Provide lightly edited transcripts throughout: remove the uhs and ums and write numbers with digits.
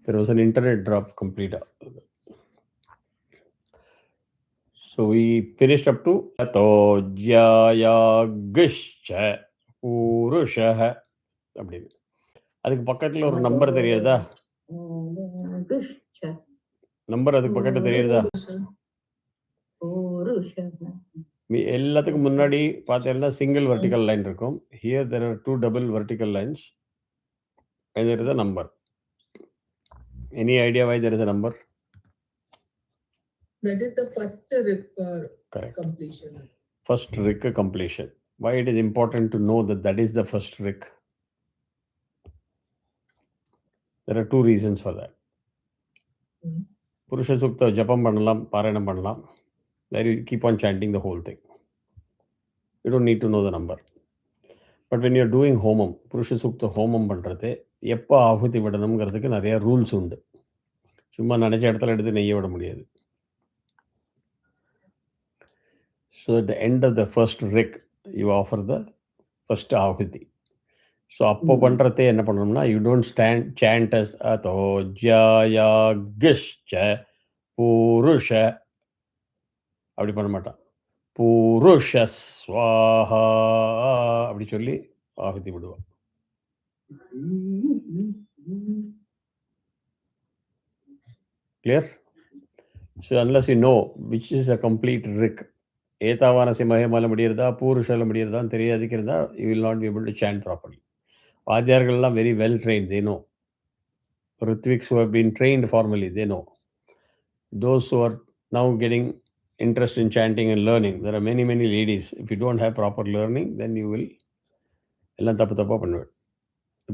There was an internet drop complete. So we finished up to Ato Jaya Gishcha Purusha. அதுக்கு பக்கத்துல ஒரு number தெரியுதா? Number அதுக்கு பக்கத்துல தெரியுதா? எல்லாத்துக்கும் முன்னாடி பார்த்தீங்கன்னா சிங்கிள் வெர்டிக்கல் லைன் இருக்கும். Here there are two double vertical lines and there is a number. Any idea why there is a number? That is the first Correct. completion. First rik completion. Why it is important to know that that is the first rik? There are two reasons for that. Purusha Sukta Japam Pandalam, Paranam Pandalam, where you keep on chanting the whole thing. You don't need to know the number. But when you're doing homam, Purusha Sukta homam பண்றது எப்போ ஆகுதி விடணுங்கிறதுக்கு நிறைய rules உண்டு. சும்மா நினைச்ச இடத்துல எடுத்து நெய்ய விட முடியாது. So at the end of the first rik, you offer the first ஆகுதி. So அப்போ பண்றதே என்ன பண்ணணும்னா, you don't chant as Ato Jaya Gishcha Purusha. அப்படி பண்ண மாட்டான். பூருஷ ஸ்வாஹா அப்படி சொல்லி ஆகுதி விடுவான். Clear? So unless you know which is a complete rik, ஏதாவானசி மகிமால முடியறதா பூருஷால முடியறதான்னு தெரியாதுக்கு இருந்தா you will not be able to chant properly. வாத்தியார்கள்லாம் very well trained, they know. Ritviks who have been trained formally, they know. Those who are now getting interest in chanting and learning, there are many ladies. If you don't have proper learning, then you will எல்லாம் தப்பு தப்பாக பண்ணுவேன்.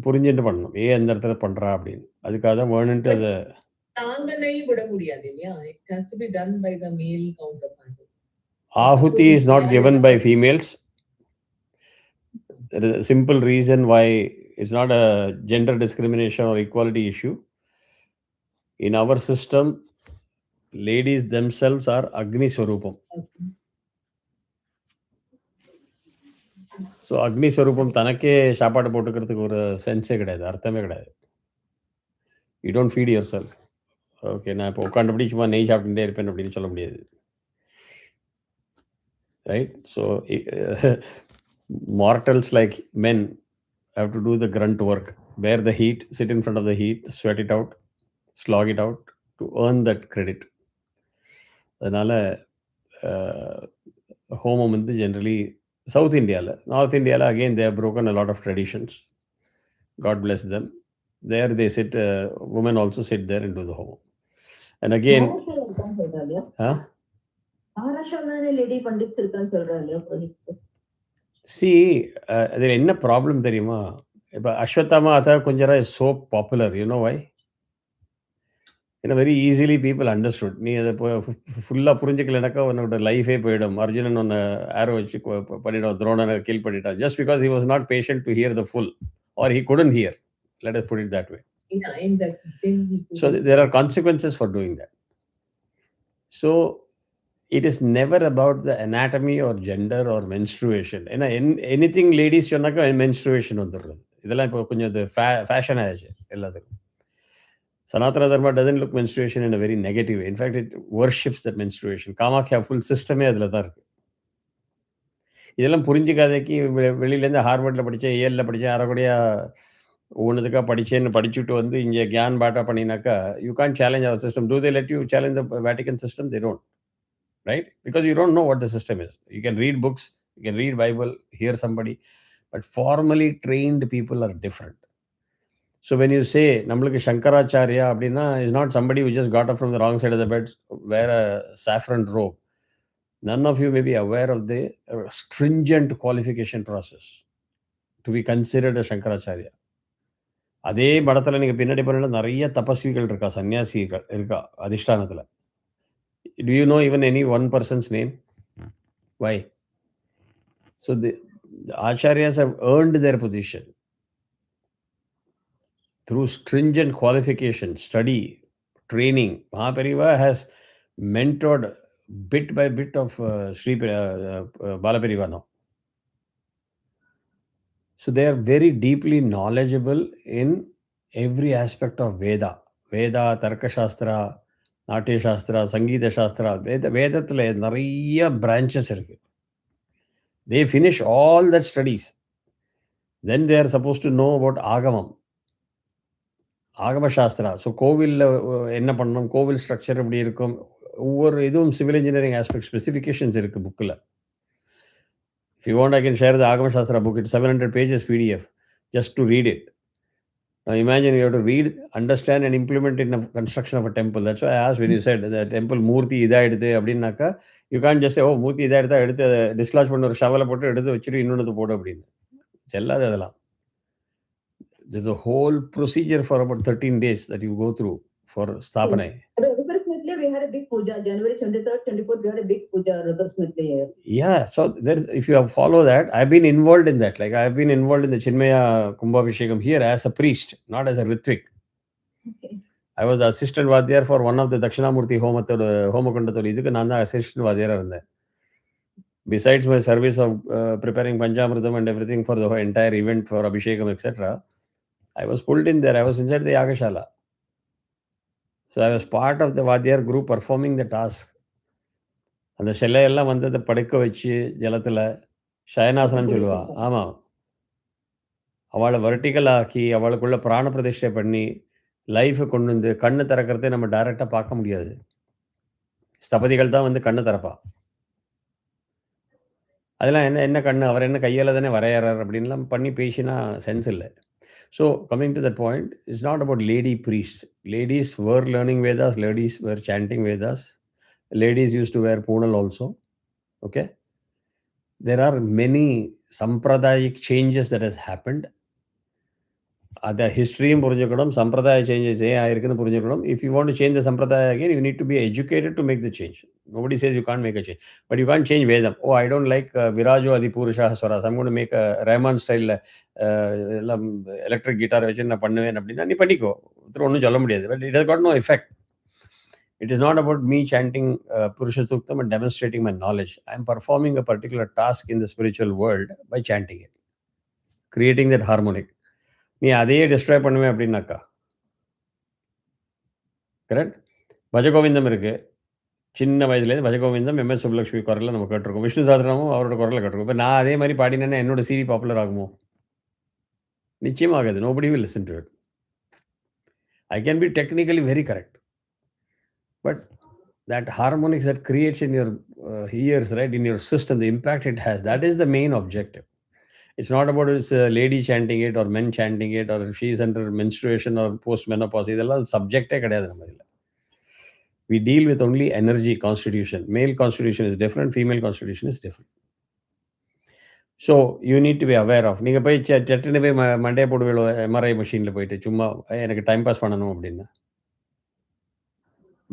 புரிஞ்சுட்டு பண்ணணும் அந்த இடத்துல பண்றா அப்படின்னு. அதுக்காக தான் வேணுன்ட்டு அதை தாங்கனை விட முடியாது இல்லையா? It has to be done by the male counterpart. Ahuti is not given by females. There is a simple reason why. It's not a gender discrimination or equality issue. In our system, ladies themselves are Agni Swarupam. So அக்னி ஸ்வரூபம் தனக்கே சாப்பாடு போட்டுக்கிறதுக்கு ஒரு சென்ஸே கிடையாது, அர்த்தமே கிடையாது. You don't feet your self. Okay, நான் இப்போ உட்காந்துபடி சும்மா நெய் சாப்பிட்டுட்டே இருப்பேன் அப்படின்னு சொல்ல முடியாது. Right? So mortals like men have to do the grunt work, bear the heat, sit in front of the heat, sweat it out, slog it out to earn that credit. அதனால் ஹோமம் வந்து generally South India, North India, again, they have broken a lot of traditions. God bless them. There they sit, women also sit there and do the home. And again, see, there is a problem there. Ashwatthama Atha Kunjara is so popular. You know why? Very easily people understood. நீ அதை ஃபுல்லாக புரிஞ்சுக்கலனாக்கா உன்னோட லைஃபே போயிடும். அர்ஜுனன் ஒன்று ஆரோ வச்சு பண்ணிவிடும், துரோணனை kill பண்ணிட்டான், just because he was not patient to hear the full or he couldn't hear. Let us put it that way. So there are consequences for doing that. So it is never about the anatomy or gender or menstruation. Anything ladies சொன்னாக்கா menstruation வந்துடுறது. இதெல்லாம் இப்போ கொஞ்சம் இது fashion ஆயிடுச்சு எல்லாத்துக்கும். Sanatana Dharma doesn't look menstruation in a very negative way. In fact, it worships that menstruation. Kamakhya full system அதில் தான் இருக்கு. இதெல்லாம் புரிஞ்சுக்காதக்கு வெளியிலேருந்து ஹார்வர்டில் படித்தேன், ஏஎல்ல படித்தேன், அரைக்குறையாக ஒன்றுத்துக்காக படித்தேன்னு படிச்சுட்டு வந்து இங்கே கியான் பாட்டா பண்ணினாக்கா you can challenge our system. Do they let you challenge the Vatican system? They don't, right? Because you don't know what the system is. You can read books, you can read Bible, hear somebody, but formally trained people are different. So when you say நம்மளுக்கு சங்கராச்சாரியா அப்படின்னா, is not somebody who just got up from the wrong side of the bed, wear a saffron robe. None of you may be aware of the stringent qualification process to be considered a Shankaracharya. அதே மடத்தில் நீங்கள் பின்னாடி போன நிறைய தபஸ்விகள் இருக்கா, சன்னியாசிகள் இருக்கா அதிஷ்டானத்தில். Do you know even any one person's name? Why? So the acharyas have earned their position through stringent qualification, study, training. Mahapariva has mentored bit by bit of Sri Balapariva now. So they are very deeply knowledgeable in every aspect of Veda. Veda, தர்க்கசாஸ்திரா, நாட்டிய சாஸ்திரா, சங்கீத சாஸ்திரா, வேதத்தில் நிறைய branches இருக்குது. They finish all that studies. Then they are supposed to know about ஆகமம், ஆகம Sastra. So கோவிலில் என்ன பண்ணணும், கோவில் ஸ்ட்ரக்சர் எப்படி இருக்கும், ஒவ்வொரு இதுவும் சிவில் இன்ஜினியரிங் ஆஸ்பெக்ட் ஸ்பெசிஃபிகேஷன்ஸ் இருக்குது புக்கில். If you want, I can share the Agama Shastra book. It's 700 pages PDF just to read it. Now imagine you have to read, understand and implement in the construction of a temple. That's why I asked when you said the temple மூர்த்தி இதாகிடுது அப்படின்னாக்கா, you can't just say, oh மூர்த்தி இதாகிடுதா எடுத்து அதை டிஸ்லாஜ் பண்ண ஒரு ஷவலை போட்டு எடுத்து வச்சுட்டு இன்னொன்று போடு அப்படின்னு செல்லாது அதெல்லாம். There's a whole procedure for about 13 days that you go through for Sthapanai. We had a big puja, January 23rd, 24th, we had a big puja, Smith. Yeah, so if you follow that, I've been involved in that. Like I've been involved in the Chinmaya Kumbhabhishekam here as a priest, not as a Ritvik. Okay. I was assistant Vadyar for one of the Dakshinamurti Homakundathol. இதுக்கு நான் தான் assistant வாத்தியாரா இருந்தேன். Besides my service of preparing Panchamritam and everything for the entire event for Abhishekam, etc., I was pulled in there. I was inside the Yagashala. So I was part of the Vadyar group performing the task. அந்த சிலையெல்லாம் வந்து அதை படுக்க வச்சு ஜலத்தில் சயனாசனம் சொல்லுவா. ஆமாம், அவளை vertical ஆக்கி அவளுக்குள்ள பிராண பிரதிஷ்டை பண்ணி லைஃபை கொண்டு வந்து கண்ணு திறக்கிறதே நம்ம டைரெக்டாக பார்க்க முடியாது. ஸ்தபதிகள் தான் வந்து கண்ணு திறப்பா. அதெல்லாம் என்ன என்ன கண்ணு, அவர் என்ன கையால் தானே வரையறார் அப்படின்லாம் பண்ணி பேசினா சென்ஸ் இல்லை. So coming to that point, it's not about lady priest. Ladies were learning Vedas, ladies were chanting Vedas, ladies used to wear பூனல் also. Okay, there are many sampradayik changes that has happened. Ada historyum புரிஞ்சுக்கணும், sampradaya changes ஏன் ஆயிருக்குன்னு புரிஞ்சுக்கணும். If you want to change the sampradaya again, you need to be educated to make the change. Nobody says you can't make a change, but you can't change Vedam. Oh, I don't like Virajo Adi Purusha Swaras, I'm going to make a Rahman style electric guitar வச்சு நான் பண்ணுவேன் அப்படின்னா நீ பண்ணிக்கோ, ஒன்றும் சொல்ல முடியாது. But it has got no effect. It is not about me chanting Purusha Suktam and demonstrating my knowledge. I am performing a particular task in the spiritual world by chanting it, creating that harmonic. நீ அதையே destroy பண்ணுவேன் அப்படின்னாக்கா, correct? Bhaja Govindam இருக்குது, சின்ன வயசுலேருந்து Bhaja Govindam MS Subbulakshmi குரலில் நம்ம கேட்டிருக்கோம், விஷ்ணு சாஸ்திரமும் அவரோட குரலில் கேட்டிருக்கோம். இப்போ நான் அதே மாதிரி பாடினேன்னா என்னோட CD பாப்புலர் ஆகுமோ? நிச்சயமாகாது. nobody will listen to it. I can be technically very correct, but that harmonics that creates in your ears, right, in your system, the impact it has, that is the main objective. It's not about it's a lady chanting it or men chanting it or if she's under menstruation or post menopause. இதெல்லாம் சப்ஜெக்டே கிடையாது நம்ம இதில். We deal with only energy constitution. Male constitution is different, female constitution is different. So you need to be aware of. நீங்கள் போய் சட்டுன்னு போய் மண்டையை போடுவீங்களோ MRI மிஷினில் போயிட்டு சும்மா எனக்கு டைம் பாஸ் பண்ணணும் அப்படின்னா,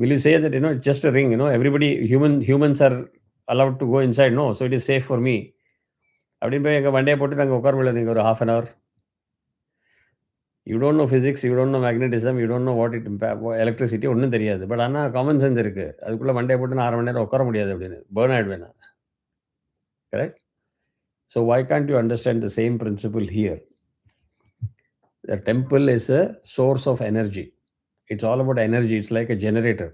will you say that, it's just a ring, everybody, humans are allowed to go inside? No, so it is safe for me. அப்படின்னு போய் எங்கள் வண்டியை போட்டு நாங்கள் உட்கார முடியல நீங்கள் ஒரு half an hour. You don't know physics, you don't know magnetism, you don't know what it electricity, ஒன்றும் தெரியாது. பட் ஆனால் காமன் சென்ஸ் இருக்குது. அதுக்குள்ளே வண்டியை போட்டு நான் 1/2 மணி நேரம் உட்கார முடியாது அப்படின்னு பேர்ன் ஆகிடுவேன் நான். Correct? So why can't you understand the same principle here? The temple is a source of energy. It's all about energy. It's like a generator.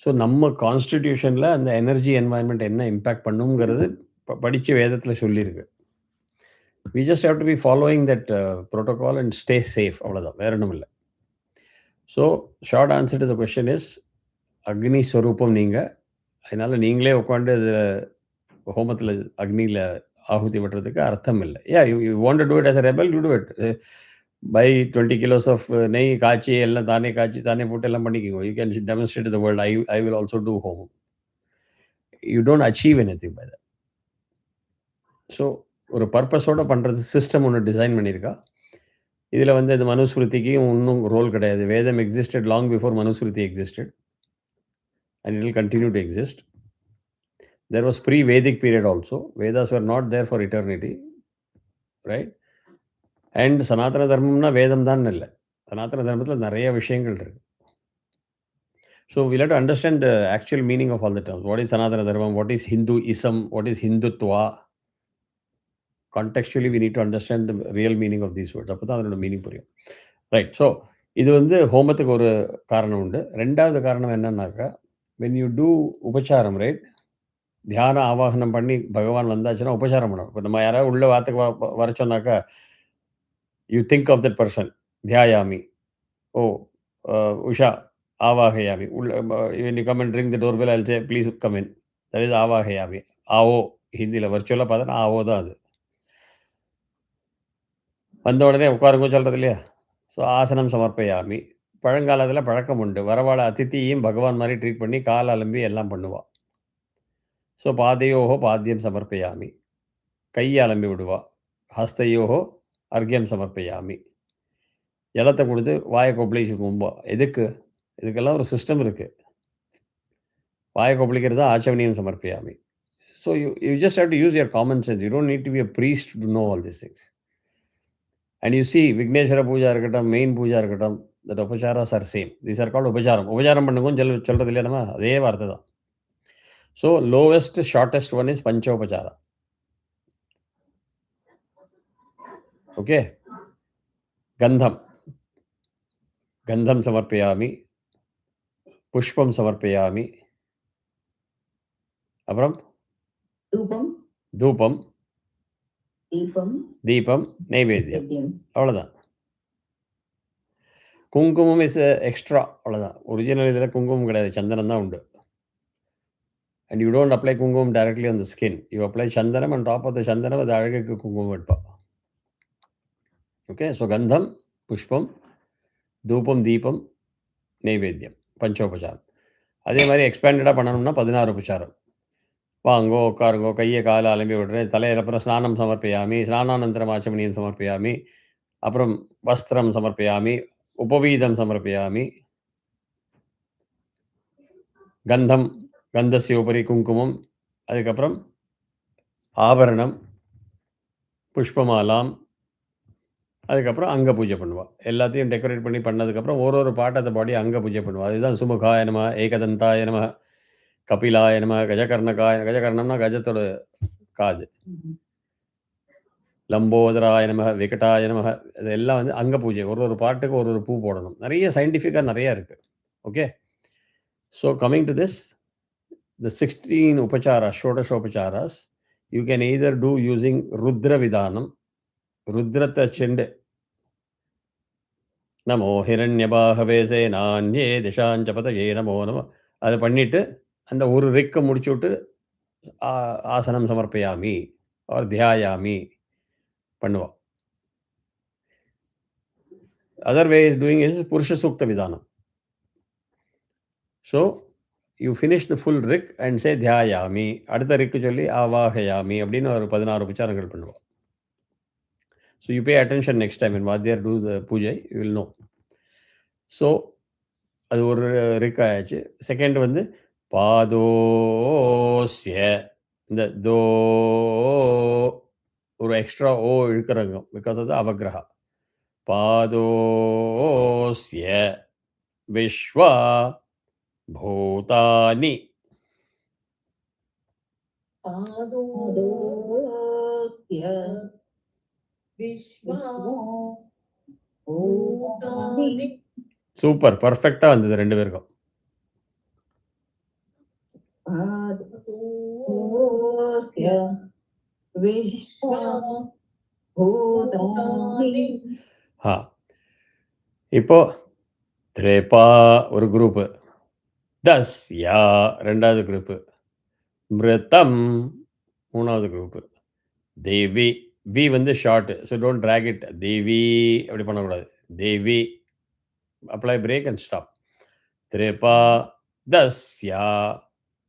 So நம்ம கான்ஸ்டிடியூஷனில் அந்த எனர்ஜி என்வாயன்மெண்ட் என்ன இம்பேக்ட் பண்ணுங்கிறது படித்த வேதத்தில் சொல்லியிருக்கு. We just have to be following that protocol and stay safe. அவ்வளோதான், வேற ஒன்றும் இல்லை. So short answer to the question is, அக்னி ஸ்வரூபம் நீங்கள். அதனால் நீங்களே உட்காந்து இதில் ஹோமத்தில் அக்னியில் ஆகுதி விடுறதுக்கு அர்த்தம் இல்லை. You want to do it as a rebel, you do it. By 20 kilos of நெய் காய்ச்சி எல்லாம் தானே காய்ச்சி தானே போட்டு எல்லாம் பண்ணிக்கோங்க. You can demonstrate to the world, I will also do homam. You don't achieve anything by that. So ஒரு பர்பஸோடு பண்ணுறது சிஸ்டம் ஒன்று டிசைன் பண்ணியிருக்கா. இதில் வந்து இந்த மனுஸ்மிருதிக்கு இன்னும் ரோல் கிடையாது. வேதம் existed long before Manusmriti existed and it will continue to exist. There was pre-Vedic period also. Vedas were not there for eternity, right? And Sanatana Dharmamna Vedam தான் இல்லை. சனாதன தர்மத்தில் நிறைய விஷயங்கள் இருக்கு. So we'll have to understand the actual meaning of all the terms. What is Sanatana Dharmam? What is Hinduism? What is Hindutva? Contextually, we need to understand the real meaning of these words. அப்போ தான் அதனோட meaning புரியும். Right. So இது வந்து ஹோமத்துக்கு ஒரு காரணம் உண்டு. 2வது காரணம் என்னன்னாக்கா, வென் யூ டூ உபச்சாரம் ரைட்? தியான ஆவாகனம் பண்ணி பகவான் வந்தாச்சுன்னா உபச்சாரம் பண்ணணும். இப்ப நம்ம யாராவது உள்ள வாத்துக்கு வர சொன்னாக்கா, you think of that person. தியாயாமி. ஓ! உஷா ஆவாகயாமி. உள்ள when you come and ring the doorbell, I'll say, "Please come in." That is ஆவாகயாமி. ஆவோ ஹிந்தியில வர்ச்சுவலா பார்த்தா ஆவோ தான் அது. வந்த உடனே உட்காருங்கோ சொல்றது இல்லையா? ஸோ ஆசனம் சமர்ப்பயாமி. பழங்காலத்தில பழக்கம் உண்டு. வரவாள அதிதியையும் பகவான் மாரி ட்ரீட் பண்ணி கால் அலம்பி எல்லாம் பண்ணுவா. ஸோ பாதயோஹோ பாத்யம் சமர்ப்பயாமி. கைய அலம்பி விடுவா. ஹஸ்தயோஹோ அர்க்யம் சமர்ப்பயாமி. ஜலத்த குடுத்து வாய கொப்பளிச்சு கும்புவா. எதுக்கு? இதுக்கெல்லாம் ஒரு சிஸ்டம் இருக்கு. வாய கொப்பளிக்கிறது தான் ஆச்சமனியம் சமர்ப்பயாமி. So you just have to use your common sense. You don't need to be a priest to know all these things. And you see Vigneshwara puja இருக்கட்டும், மெயின் பூஜா இருக்கட்டும், that upacharas are same. These are called upacharam. உபச்சாரம் பண்ணுங்கன்னு சொல்றது இல்லையா நம்ம? அதே வார்த்தை தான். So lowest, shortest one is panchopachara. Okay? கந்தம். கந்தம் சமர்ப்பயாமி. புஷ்பம் சமர்ப்பயாமி. அப்புறம் தூபம், தூபம், தீபம், தீபம், நைவேத்தியம். நைவேத்தியம். அவ்வளோதான். குங்குமம் இஸ் எக்ஸ்ட்ரா. அவ்வளோதான். ஒரிஜினல் இதில் குங்குமம் கிடையாது. சந்தனம் தான் உண்டு. அண்ட் யூ டோன்ட் அப்ளை குங்குமம் directly on the skin. You apply சந்தனம் அண்ட் டாப் ஆஃப் த சந்தனம் அது அழகுக்கு குங்குமம் வைப்பா. ஓகே? ஸோ கந்தம், புஷ்பம், தூபம், தீபம், நைவேத்தியம். பஞ்சோபச்சாரம். அதே மாதிரி எக்ஸ்பேண்டடாக பண்ணணும்னா 16 உபச்சாரம். வாங்கோ, உட்காருங்கோ, கையை காலை அலம்பி விடுறேன். தலையில் அப்புறம் ஸ்நானம் சமர்ப்பயாமி. ஸ்நானானந்தரம் ஆச்சமனியம் சமர்ப்பயாமி. அப்புறம் வஸ்திரம் சமர்ப்பயாமி. உபவீதம் சமர்ப்பயாமி. கந்தம், கந்தஸ்ய உபரி குங்குமம். அதுக்கப்புறம் ஆபரணம், புஷ்பமாலாம். அதுக்கப்புறம் அங்க பூஜை பண்ணுவா. எல்லாத்தையும் டெக்கரேட் பண்ணி பண்ணதுக்கப்புறம் ஒரு பார்ட் ஆஃப் த பாடி அங்க பூஜை பண்ணுவா. அதுதான் சுமுகாய நம, ஏகதந்தாய நம, கபிலாய நம, கஜகர்ணம்னா கஜத்தோட காது. லம்போதராய நம, விகடாய நம. இதெல்லாம் வந்து அங்க பூஜை. ஒரு பார்ட்டுக்கு ஒரு பூ போடணும். நிறைய சயின்டிஃபிக்கா நிறைய இருக்கு. Okay? So coming to this, the 16 upacharas, shodashopacharas, you can either do using Rudra vidhanam. ருத்ரத்தை செண்டு நமோ ஹிரண்யபாகவே சேனான்யே திஷாஞ்ச பதயே நமோ நம அதை பண்ணிட்டு அந்த ஒரு ரிக்கை முடிச்சு விட்டு ஆசனம் சமர்ப்பயாமி ஆர் தியாயாமி பண்ணுவோம். Other way is doing is Purusha Sukta vidhanam. So you finish the full rik and say தியாயாமி. அடுத்த ரிக்கு சொல்லி ஆவாகயாமி அப்படின்னு ஒரு 16 உபச்சாரங்கள் பண்ணுவோம். So you pay attention next time when vadhyar do the pooja you will know. So அது ஒரு ரிக் ஆயாச்சு. செகண்ட் வந்து பாதோஸ்ய. இந்த தோ ஒரு எக்ஸ்ட்ரா ஓ இழுக்கிறாங்க பிகாஸ் ஆஃப் த அவகிரகா. பாதோஸ்ய விஸ்வா பூதானி. பாதோஸ்ய விஸ்வா பூதானி. சூப்பர், பர்ஃபெக்டா வந்தது ரெண்டு பேருக்கும். பாதோஸ்ய விஸ்வா பூதானி. இப்போ திரேபா ஒரு குரூப்பு, தஸ்யா ரெண்டாவது குரூப்பு, மிருதம் மூணாவது குரூப்பு, தேவி. வி வந்து short, so don't drag it. தேவி அப்படி பண்ணக்கூடாது. தேவி அப்ளை பிரேக் அண்ட் ஸ்டாப். திரேபா தஸ்யா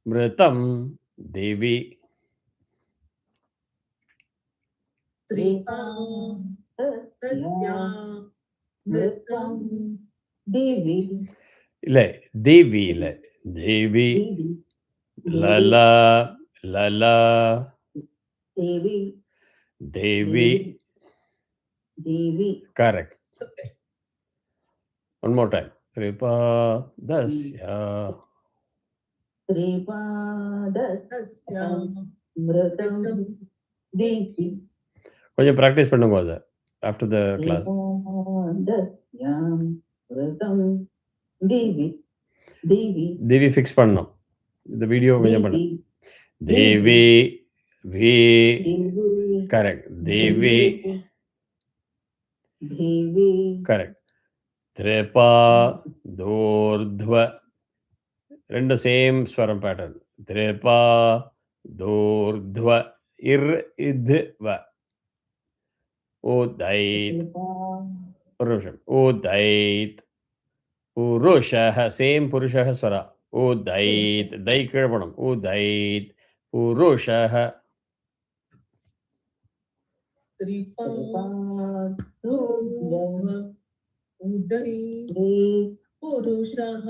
மிருதம் தேவி. இல்லை தேவி இல்லை தேவி. லலா லலா தேவி தேவி. தேவி. கரெக்ட். One more time. திரிபா தஸ்யா திரிபாதஸ்ய மிருதம் தேவி. கொஞ்சம் ப்ராக்டிஸ் பண்ணுங்க அதை ஆஃப்டர் த கிளாஸ். விரதம் தேவி தேவி தேவி ஃபிக்ஸ் பண்ணணும். இந்த வீடியோ கொஞ்சம் பண்ண. தேவி தேவி வி தேவி கரெக்ட். தேவி தேவி கரெக்ட். திரேபா தோர்த்வ ரெண்டு சேம் ஸ்வரம் பேட்டர்ன். திரேபா தோர்த்வ இர் இத்வ உதைத் ஒரு நிமிஷம். உதைத் புருஷः சேம் புருஷः ஸ்வரா. உதைத் தை கீழே போகணும். உதைத் புருஷः Uday புருஷः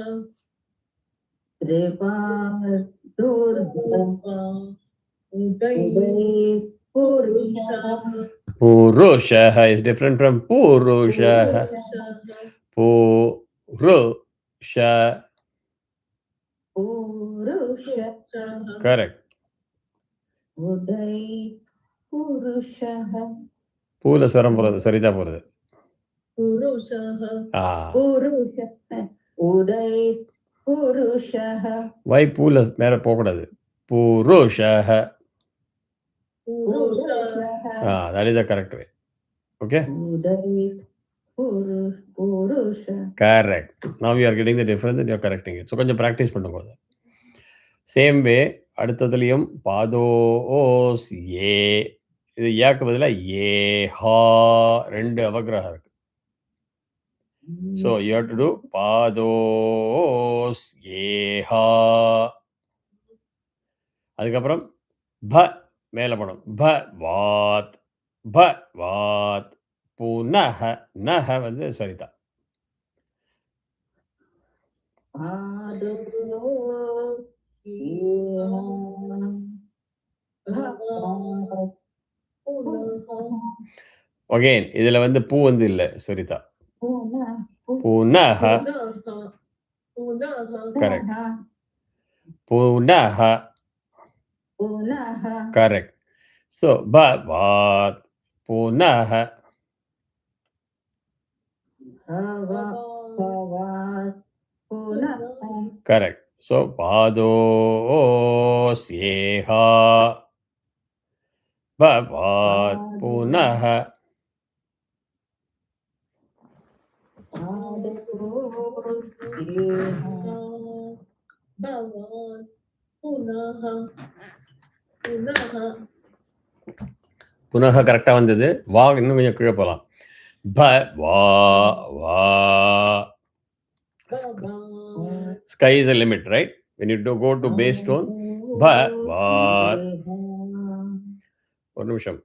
Uday புருஷः Purusha is different from Purusha. Purusha. Correct. Uday புருஷः பூல ஸ்வரம் போறது சரிதா போறது. புருஷः புருஷ உதய் புருஷः வை பூல மேல போகக்கூடாது. Purusha. That is the correct way. Okay? Uday புருஷ Correct. Now you are getting the difference and you are correcting it. So கொஞ்சம் practice பண்ணுங்க. சேம் வே அடுத்ததுலையும் பாதோஸ் ஏ இது ஏக்கு பதிலாக ஏ ஹா ரெண்டு அவகிரகம் இருக்கு. So you have to do பாதோஸ் ஏ ஹா. அதுக்கப்புறம் ப மேலே போனோம். ப வாத் ப வாத் புனஹ நஹ வந்து சரிதா. அகெயின் இதுல வந்து பூ வந்து இல்ல சரிதா. புனஹ கரெக்ட். புனஹ கரெக்ட். ஸோ ப வாத் புனஹ கரெக்ட். ஸோ பாதோஸ் ஏஹா பவாத் புனஹ புனஹ கரெக்டாக வந்தது. வா இன்னும் கொஞ்சம் கீழே போகலாம். ப வா வா. Sky is a limit, right? When you do go to bass tone, ba va. ஒரு நிமிஷம்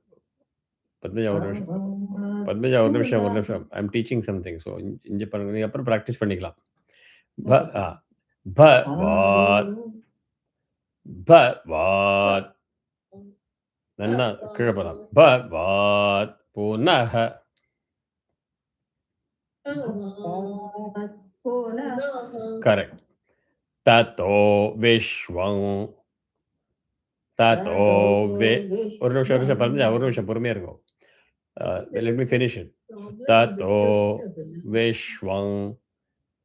பத்மஜா, ஒரு நிமிஷம் பத்மஜா, ஒரு நிமிஷம். I am teaching something. So இங்கே பண்ணுங்க, நீங்கள் அப்புறம் ப்ராக்டிஸ் பண்ணிக்கலாம். ப ப வாத் ப வாத் நல்லா கீழே போகலாம். ப வாத் புனஹ கரெக்ட். ததோ விஸ்வம் ததோ ஒரு நிமிஷம் பத்மஜா, ஒரு நிமிஷம் பொறுமையாக இருக்கும். Let me finish it. ததோ விஸ்வம்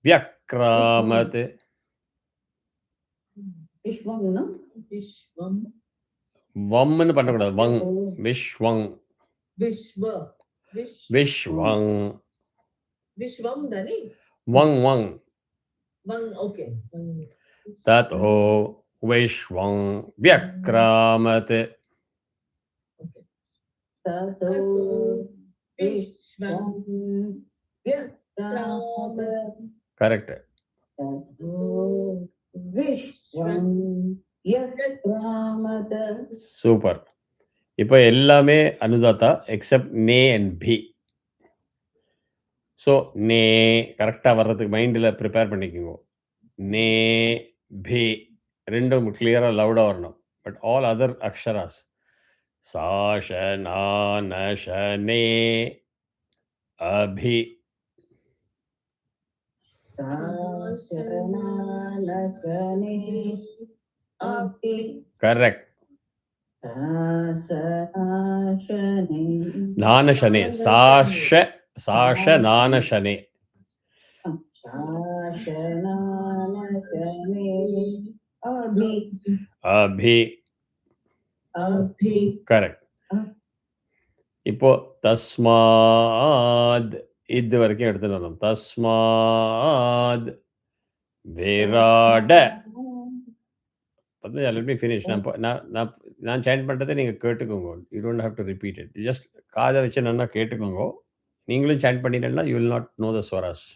வியக்ராமத் வம்னு பண்ணக்கூடாது. வங் விஸ்வங் விஸ்வங் விஸ்வம் தானே வங் வங் ஓகே. ததோ விஸ்வம் வியக்ராமத் கரெக்ட். சூப்பர். இப்போ எல்லாமே அனுதாத்தா எக்ஸப்ட் நே அண்ட் பி. ஸோ நே கரெக்டாக வர்றதுக்கு மைண்டில் ப்ரிப்பேர் பண்ணிக்கோங்க. நே பி ரெண்டும் கிளியராக லவுடாக வரணும். பட் ஆல் அதர் அக்ஷராஸ் சாஷ நானஷ நே அபி கரெக்ட். நானஷனே சாஷ சாஷ நானஷனே Abhi. Correct. இப்போ தஸ்மாத் இது வரைக்கும் எடுத்துட்டு வரணும். தஸ்மாத் விராட. let me finish. நான் சாண்ட் பண்றதை நீங்க கேட்டுக்கோங்க. You don't have to repeat it. Just காதை வச்சு நல்லா கேட்டுக்கோங்க. நீங்களும் சாண்ட் பண்ணிட்டீங்கன்னா you will not know the swaras.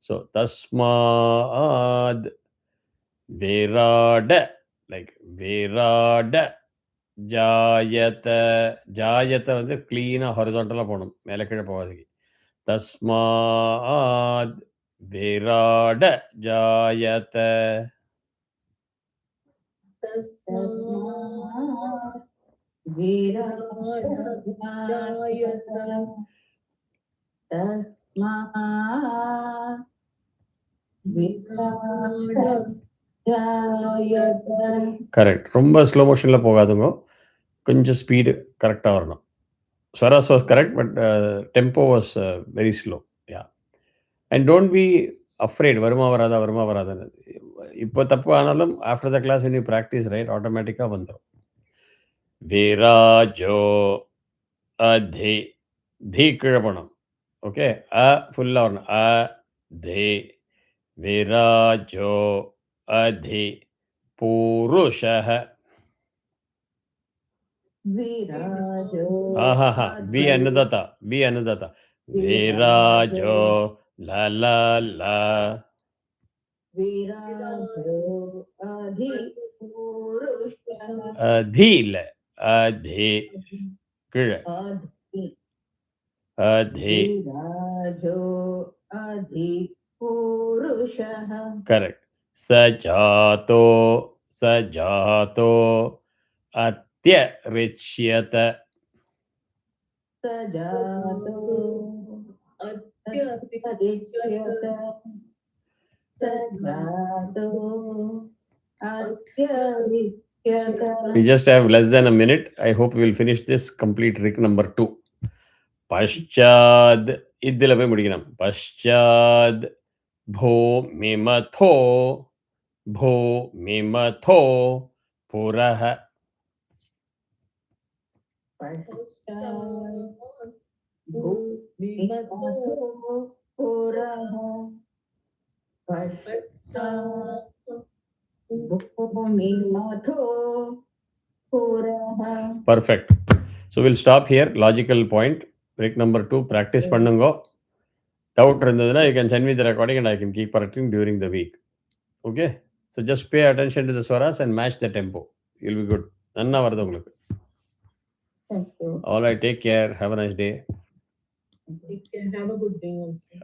So தஸ்மாத் விராட, லைக் விராட ஜாயத. ஜாயத்தை வந்து கிளீனாக ஹொரிசான்டலாக போகணும், மேலே கீழே போகாதுக்கு. தஸ்மாத் விராட ஜாயத. கரெக்ட். ரொம்ப ஸ்லோ மோஷனில் போகாதுங்க, கொஞ்சம் ஸ்பீடு கரெக்டாக வரணும். Swaras was correct, but tempo was very slow. Yeah, and don't be afraid வருமா வராதா வருமா வராதான்னு. இப்போ தப்பு ஆனாலும் after the class when you practice, right, ஆட்டோமேட்டிக்காக வந்துடும். விராஜோ அதே. தி கீழே போனோம். ஓகே, அ ஃபுல்லாக வரணும். அ தே. விராஜோ அதே புருஷः. ஆஹா, வி அன்னதாத்தா, வி அன்னதாத்தா. விராஜோ ல ல ல. அதி இல்ல, அதே கீழே. அதே. Correct. சஜாதோ சஜாதோ அத்யரிச்யத. We just have less than a minute. I hope we will finish this complete trick number 2. பஷ்சாத் இதில் போய் முடிக்கணும். பஷ்சாத் பூமிமதோ பூமிமதோ புரஹ. Perfect. So we'll stop here. Logical point. Break number 2. Practice பண்ணுங்க. Doubt இருந்ததுன்னா you can send me the recording and I can keep correcting during the week. Okay? So just pay attention to the swaras and match the tempo. You'll be good. நன்னா வருது உங்களுக்கு. All right, take care. Have a nice day. Have a good day also.